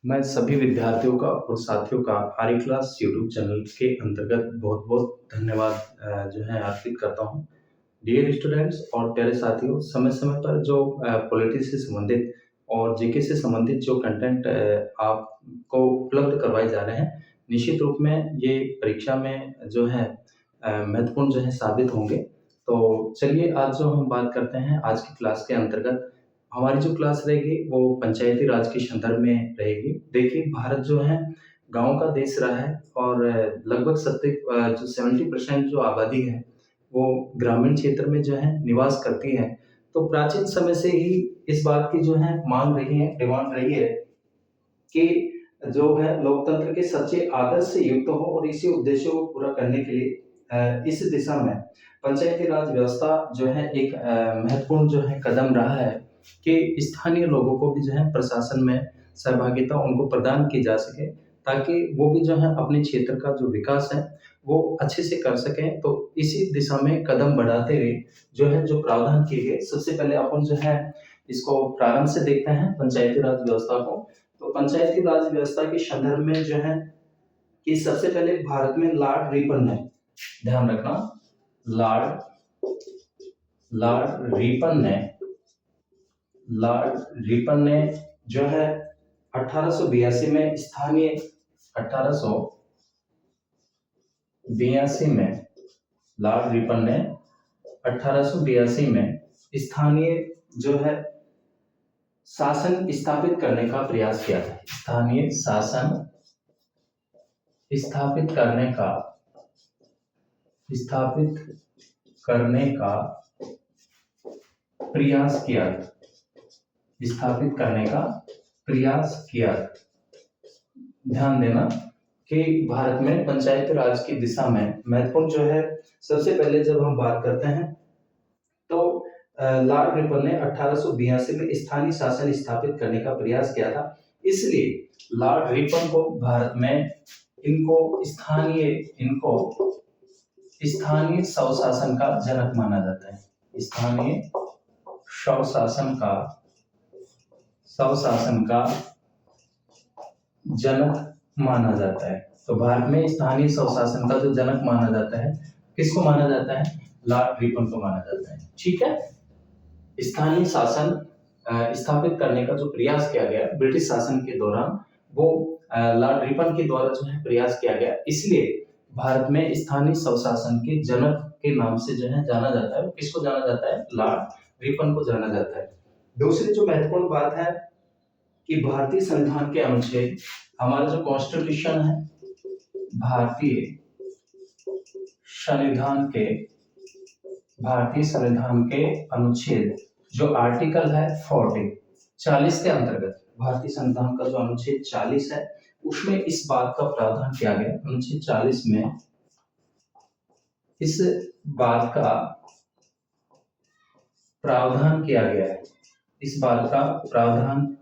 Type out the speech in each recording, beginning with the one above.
मैं सभी विद्यार्थियों का और साथियों का आर्य क्लास यूट्यूब चैनल के अंतर्गत बहुत-बहुत धन्यवाद जो है अर्पित करता हूँ। डियर स्टूडेंट्स और प्यारे साथियों, समय-समय पर जो पॉलिटिक्स से संबंधित और जीके से संबंधित जो कंटेंट आपको उपलब्ध करवाए जा रहे हैं, निश्चित रूप में ये परीक्षा में जो है महत्वपूर्ण जो है साबित होंगे। तो चलिए आज जो हम बात करते हैं आज की क्लास के अंतर्गत हमारी जो क्लास रहेगी वो पंचायती राज के संदर्भ में रहेगी। देखिए भारत जो है गाँव का देश रहा है और लगभग जो 70% जो आबादी है वो ग्रामीण क्षेत्र में जो है निवास करती है। तो प्राचीन समय से ही इस बात की जो है माँग रही है, डिमांड रही है कि जो है लोकतंत्र के सच्चे आदर्श से युक्त हो और इसी उद्देश्य को पूरा करने के लिए इस दिशा में पंचायती राज व्यवस्था जो है एक महत्वपूर्ण जो है कदम रहा है कि स्थानीय लोगों को भी जो है प्रशासन में सहभागिता उनको प्रदान की जा सके ताकि वो भी जो है अपने क्षेत्र का जो विकास है वो अच्छे से कर सकें। तो इसी दिशा में कदम बढ़ाते हुए जो है जो प्रावधान किए गए, सबसे पहले अपन जो है इसको प्रारंभ से देखते हैं पंचायती राज व्यवस्था को। तो पंचायती राज व्यवस्था के संदर्भ में जो है कि सबसे पहले भारत में लॉर्ड रिपन ने, ध्यान रखना, लॉर्ड लॉर्ड रिपन ने लॉर्ड रिपन ने जो है 1882 में स्थानीय 1882 में लॉर्ड रिपन ने 1882 में स्थानीय जो है शासन स्थापित करने का प्रयास किया था। स्थानीय शासन स्थापित करने का प्रयास किया स्थापित करने का प्रयास किया। ध्यान देना कि भारत में पंचायती राज की दिशा में महत्वपूर्ण जो है सबसे पहले जब हम बात करते हैं तो लॉर्ड रिपन ने 1882 में स्थानीय शासन स्थापित करने का प्रयास किया था। इसलिए लॉर्ड रिपन को भारत में इनको स्थानीय स्वशासन का जनक माना जाता है। स्थानीय स्वशासन का जनक माना जाता है। तो भारत में स्थानीय स्वशासन का जो जनक माना जाता है, किसको माना जाता है? लॉर्ड रिपन को माना जाता है। ठीक है, स्थानीय शासन स्थापित करने का जो प्रयास किया गया ब्रिटिश शासन के दौरान, वो लॉर्ड रिपन के द्वारा जो है प्रयास किया गया। इसलिए भारत में स्थानीय स्वशासन के जनक के नाम से जो है जाना जाता है। किसको जाना जाता है? लॉर्ड रिपन को जाना जाता है। दूसरी जो महत्वपूर्ण बात है कि भारतीय संविधान के अनुच्छेद, हमारा जो कॉन्स्टिट्यूशन है, भारतीय संविधान के अनुच्छेद जो आर्टिकल है 40 के अंतर्गत, भारतीय संविधान का जो अनुच्छेद 40 है उसमें इस बात का प्रावधान किया गया। अनुच्छेद 40 में इस बात का प्रावधान किया गया है। इस बात का प्रावधान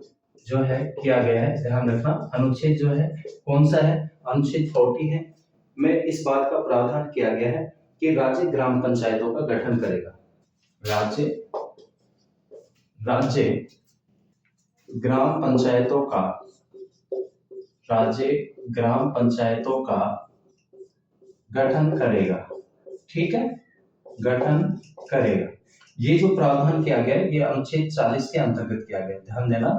जो है किया गया है, ध्यान रखना। अनुच्छेद जो है कौन सा है? अनुच्छेद 40 है में इस बात का प्रावधान किया गया है कि राज्य ग्राम पंचायतों का गठन करेगा। राज्य ग्राम पंचायतों का गठन करेगा। ठीक है, गठन करेगा। ये जो प्रावधान किया गया है ये अनुच्छेद 40 के अंतर्गत किया गया। ध्यान देना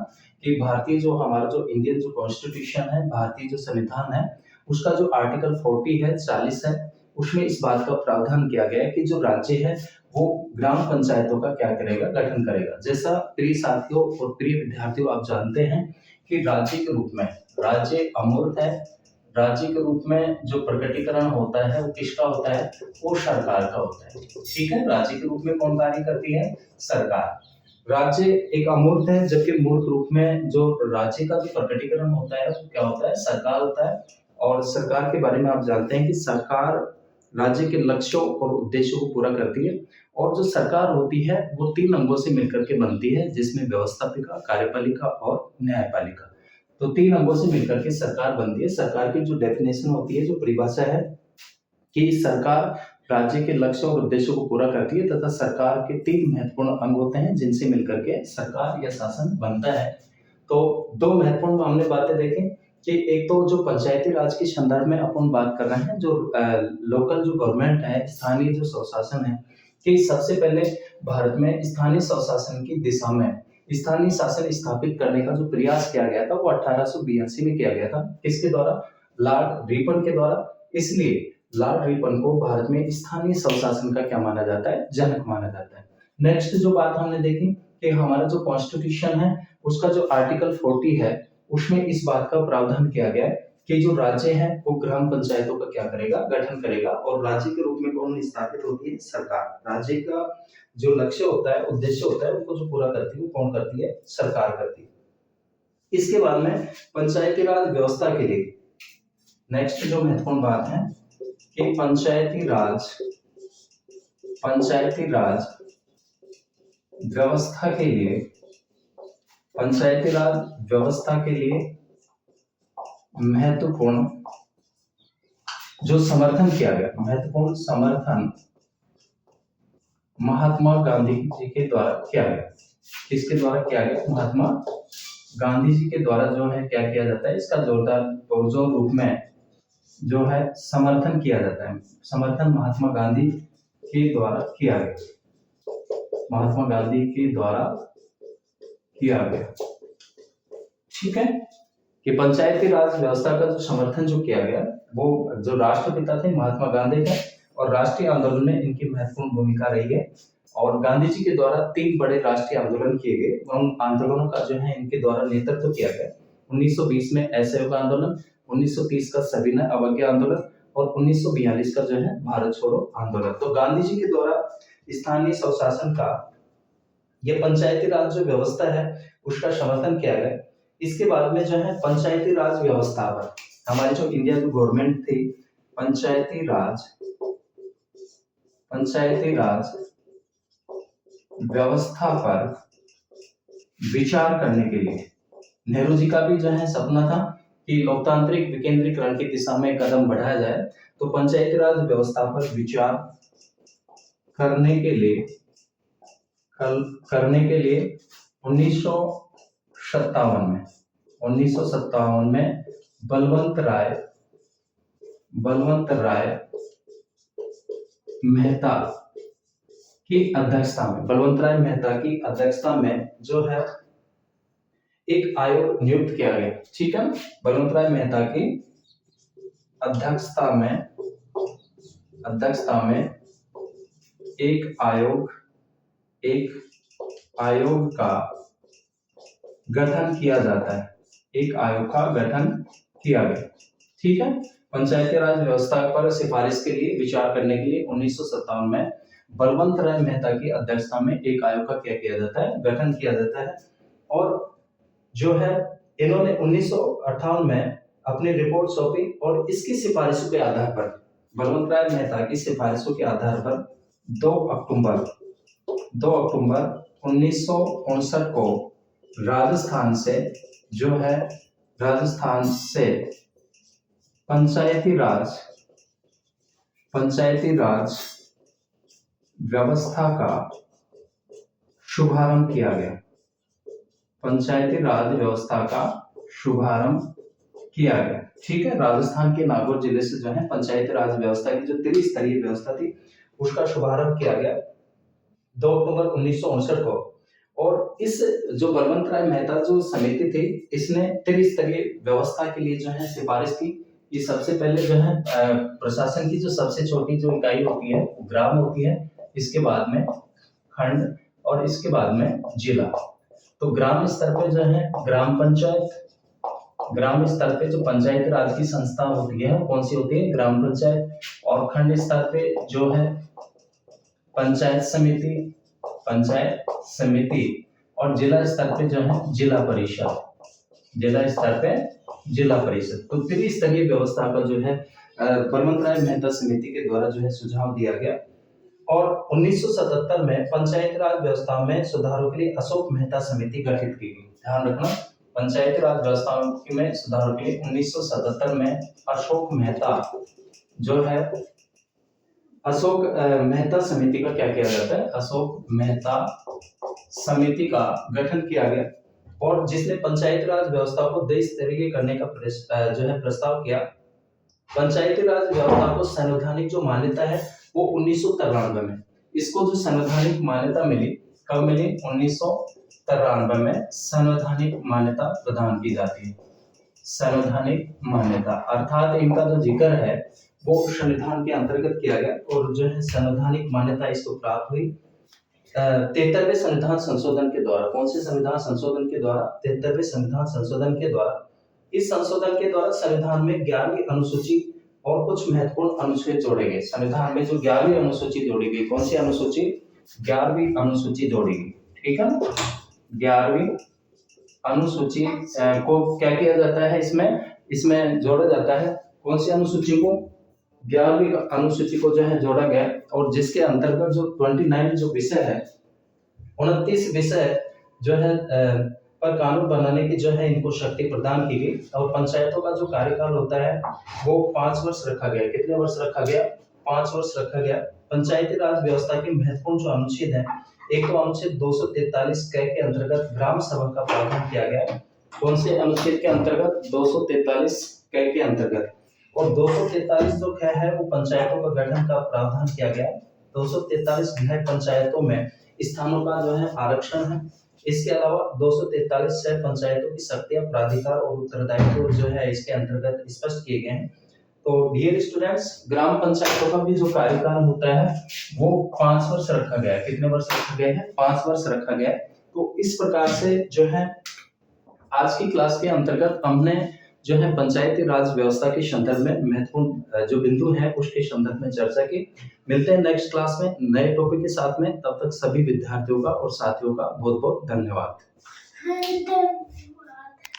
कि भारतीय जो हमारा जो इंडियन जो कॉन्स्टिट्यूशन है, भारतीय जो संविधान है, उसका जो आर्टिकल 40 है, 40 है, उसमें इस बात का प्रावधान किया गया है कि जो राज्य है वो ग्राम पंचायतों का क्या करेगा? गठन करेगा। जैसा प्रिय साथियों और प्रिय विद्यार्थियों आप जानते हैं कि राज्य के रूप में, राज्य अमूर्त है, राज्य के रूप में जो प्रकटीकरण होता है वो किसका होता है? वो सरकार का होता है। ठीक है, राज्य के रूप में कौन कार्य करती है? सरकार। राज्य एक अमूर्त है, जबकि मूर्त रूप में जो राज्य का जो प्रकटीकरण होता है वो क्या होता है? सरकार होता है। और सरकार के बारे में आप जानते हैं कि सरकार राज्य के लक्ष्यों और उद्देश्यों को पूरा करती है। और जो सरकार होती है वो 3 अंगों से मिलकर के बनती है, जिसमें व्यवस्थापिका, कार्यपालिका और न्यायपालिका। तो 3 अंगों से मिलकर के सरकार बनती है। सरकार की जो डेफिनेशन होती है, जो परिभाषा है कि सरकार राज्य के लक्ष्यों और उद्देश्यों को पूरा करती है तथा सरकार के 3 महत्वपूर्ण अंग होते हैं जिनसे मिलकर के सरकार या शासन बनता है। तो दो महत्वपूर्ण हमने बातें देखी कि एक तो जो पंचायती राज के संदर्भ में अपन बात कर रहे हैं, जो लोकल जो गवर्नमेंट है, स्थानीय जो स्वशासन है, कि सबसे पहले भारत में स्थानीय स्वशासन की दिशा में स्थानीय शासन स्थापित करने का जो प्रयास किया गया था वो 1882 में किया गया था। किसके द्वारा? लॉर्ड रिपन के द्वारा। इसलिए लॉर्ड रिपन को भारत में स्थानीय स्वशासन का क्या माना जाता है? जनक माना जाता है। नेक्स्ट जो बात हमने देखी कि हमारा जो कॉन्स्टिट्यूशन है उसका जो आर्टिकल 40 है उसमें इस बात का प्रावधान किया गया है कि जो राज्य है वो ग्राम पंचायतों का क्या करेगा? गठन करेगा। और राज्य के रूप में कौन स्थापित होती है? सरकार। राज्य का जो लक्ष्य होता है, उद्देश्य होता है, उनको जो पूरा करती है वो कौन करती है? सरकार करती है। इसके बाद में पंचायती राज व्यवस्था के लिए नेक्स्ट जो महत्वपूर्ण बात है कि पंचायती राज व्यवस्था के लिए पंचायती राज व्यवस्था के लिए महत्वपूर्ण जो समर्थन किया गया, महत्वपूर्ण समर्थन महात्मा गांधी जी के द्वारा किया गया। किसके द्वारा किया गया? महात्मा गांधी जी के द्वारा जो है क्या किया जाता है? इसका जोरदार पुरजोर रूप में जो है समर्थन किया जाता है। समर्थन महात्मा गांधी के द्वारा किया गया। महात्मा गांधी के द्वारा किया गया। ठीक है, कि पंचायती राज व्यवस्था का जो समर्थन जो किया गया वो जो राष्ट्रपिता थे महात्मा गांधी थे, और राष्ट्रीय आंदोलन में इनकी महत्वपूर्ण भूमिका रही है। और गांधी जी के द्वारा 3 बड़े राष्ट्रीय आंदोलन किए गए। उन आंदोलनों का जो है इनके द्वारा नेतृत्व किया गया। 1920 में असहयोग आंदोलन, 1930 का सविनय अवज्ञा आंदोलन और 1942 का जो है भारत छोड़ो आंदोलन। तो गांधी जी के द्वारा स्थानीय स्वशासन का ये पंचायती राज जो व्यवस्था है उसका समर्थन किया गया। इसके बाद में जो है पंचायती राज व्यवस्था पर हमारी जो इंडिया की गवर्नमेंट थी, पंचायती राज व्यवस्था पर विचार करने के लिए नेहरू जी का भी जो है सपना था कि लोकतांत्रिक विकेंद्रीकरण की दिशा में कदम बढ़ाया जाए। तो पंचायती राज व्यवस्था पर विचार करने के लिए 1957 में बलवंत राय मेहता की अध्यक्षता में जो है एक आयोग नियुक्त किया गया। ठीक है, बलवंत राय मेहता की अध्यक्षता में एक आयोग का गठन किया जाता है। एक आयोग का गठन किया गया। ठीक है, पंचायती राज व्यवस्था पर सिफारिश के लिए विचार करने के लिए 1957 में बलवंत राय मेहता की अध्यक्षता में एक आयोग का क्या किया जाता है? गठन किया जाता है। और जो है इन्होंने 1958 में अपनी रिपोर्ट सौंपी और इसकी सिफारिशों के आधार पर, बलवंत राय मेहता की सिफारिशों के आधार पर 2 अक्टूबर 1959 को राजस्थान से पंचायती राज व्यवस्था का शुभारंभ किया गया। पंचायती राज व्यवस्था का शुभारंभ किया गया। ठीक है, राजस्थान के नागौर जिले से जो है पंचायती राज व्यवस्था की जो त्रिस्तरीय व्यवस्था थी उसका शुभारंभ किया गया 2 अक्टूबर 1959 को। और इस जो बलवंत राय मेहता जो समिति थी इसने त्रिस्तरीय व्यवस्था के लिए जो है सिफारिश की कि सबसे पहले जो है प्रशासन की जो सबसे छोटी जो इकाई होती है ग्राम होती है, इसके बाद में खंड और इसके बाद में जिला। तो ग्राम स्तर पे जो है ग्राम पंचायत, ग्राम स्तर पे जो पंचायती राज की संस्था होती है कौन सी होती है? ग्राम पंचायत। और खंड स्तर पे जो है पंचायत समिति और जिला स्तर पे जो है जिला परिषद। तो त्रिस्तरीय व्यवस्था का जो है बलवंत राय मेहता समिति के द्वारा जो है सुझाव दिया गया। और 1977 में पंचायती राज व्यवस्था में सुधारों के लिए अशोक मेहता समिति गठित की गई। ध्यान रखना, पंचायती राज व्यवस्था में सुधारों के लिए 1977 में अशोक मेहता समिति का क्या किया जाता है? अशोक मेहता समिति का गठन किया गया। और जिसने पंचायती राज व्यवस्था को देश तरीके करने का जो है प्रस्ताव किया। पंचायती राज व्यवस्था को संवैधानिक जो मान्यता है वो 1993 में, इसको जो संवैधानिक मान्यता मिली, कब मिली? 1993 में संवैधानिक मान्यता प्रदान की जाती है। संवैधानिक मान्यता अर्थात इनका जो जिक्र है वो संविधान के अंतर्गत किया गया और जो है संवैधानिक मान्यता इसको प्राप्त हुई 73वें संविधान संशोधन के द्वारा। कौन से संविधान संशोधन के द्वारा? 73वें संविधान संशोधन के द्वारा। इस संशोधन के द्वारा संविधान में 11वीं अनुसूची और कुछ महत्वपूर्ण अनुच्छेद जोड़े गए। संविधान में जो 11वीं अनुसूची जोड़ी गई, कौन सी अनुसूची? 11वीं अनुसूची जोड़ी गई, ठीक है। 11वीं अनुसूची को क्या किया जाता है? इसमें जोड़ा जाता है। कौन सी अनुसूची को? 11वीं अनुसूची को जो है जोड़ा गया और जिसके अंतर्गत जो 29 जो विषय है, 29 विषय जो है पर कानून बनाने की जो है इनको शक्ति प्रदान की गई। और पंचायतों का जो कार्यकाल होता है वो 5 वर्ष रखा गया। कितने वर्ष रखा गया? 5 वर्ष रखा गया। पंचायती राज व्यवस्था के महत्वपूर्ण जो अनुच्छेद है, एक तो अनुच्छेद 243 क के अंतर्गत ग्राम सभा का प्रावधान किया गया। कौन से अनुच्छेद के अंतर्गत? 243 क के अंतर्गत। और 243 जो क है वो पंचायतों का गठन का प्रावधान किया गया। 243 घ पंचायतों में स्थानों का जो है आरक्षण है। इसके अलावा 243 से पंचायतों की शक्तियां, प्राधिकार और उत्तरदायित्व जो है इसके अंतर्गत स्पष्ट किए गए हैं। तो डियर स्टूडेंट्स, ग्राम पंचायतों का भी जो कार्यकाल होता है वो 5 वर्ष रखा गया है। कितने वर्ष रखा गया है? 5 वर्ष रखा गया है। तो इस प्रकार से जो है आज की क्लास के अंतर्गत हमने जो है पंचायती राज व्यवस्था के संदर्भ में महत्वपूर्ण जो बिंदु है उसके संदर्भ में चर्चा की। मिलते हैं नेक्स्ट क्लास में नए टॉपिक के साथ में। तब तक सभी विद्यार्थियों का और साथियों का बहुत बहुत धन्यवाद।